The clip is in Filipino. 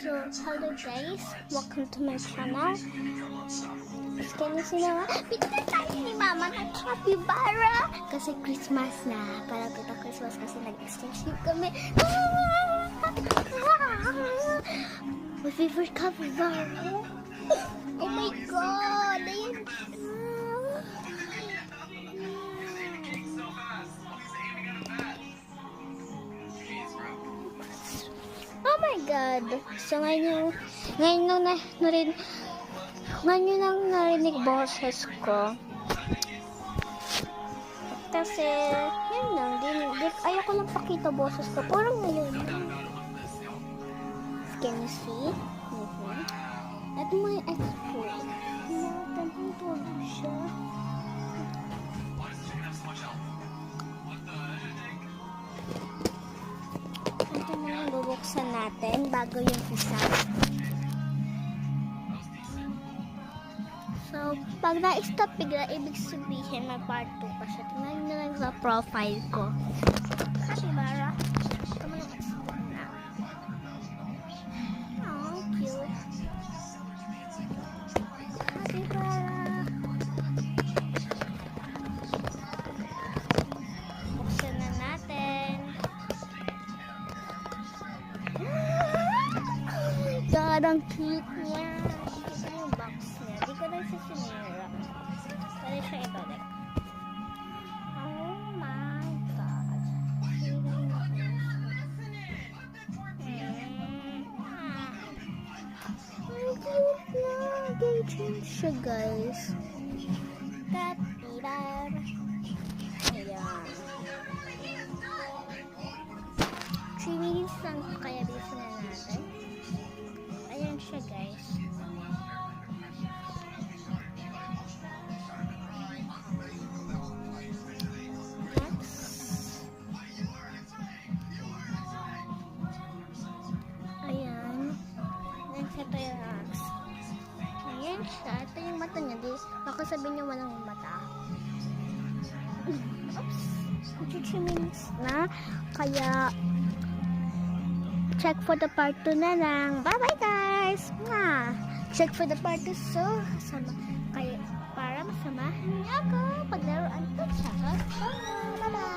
So, hello guys, welcome to my channel. Skinny sila pinagay tayo ni Mama ng capybara kasi Christmas na. Para kita Christmas kasi nag-exchange gift kami. My favorite capybara. Oh my God! Ayun siya. Oh my God! So ngayon nang narinig boses ko. Kasi, yun lang, ayoko lang pakita boses ko. Parang ngayon. Can you see? At my ex-po. Tanong siya. Ito na bubuksan natin bago yung isa. So, pag na-stop bigla, ibig sabihin may part 2 pa siya. Tingnan nyo na lang sa profile ko. Capybara. Come on, let's go na. Oh, cute. Capybara. Buksan na natin. Oh my God, ang cute niya. Ito yung box niya. Di ko na siya sinira. Pwede siya ibalik. Oh my God. Ang cute na. Gay-change siya, guys. Capybara. Ayan. 3 minutes lang kaya bilisan na natin. Ayan siya, guys. Ito yung rocks. Ayan siya. Ito yung mata niya. Baka sabihin niya walang mata. Oops. 2 minutes na. Kaya, check for the part 2 na lang. Bye-bye guys! Check for the part 2. So, para masamahan niyo ako paglaruan ko. Bye-bye!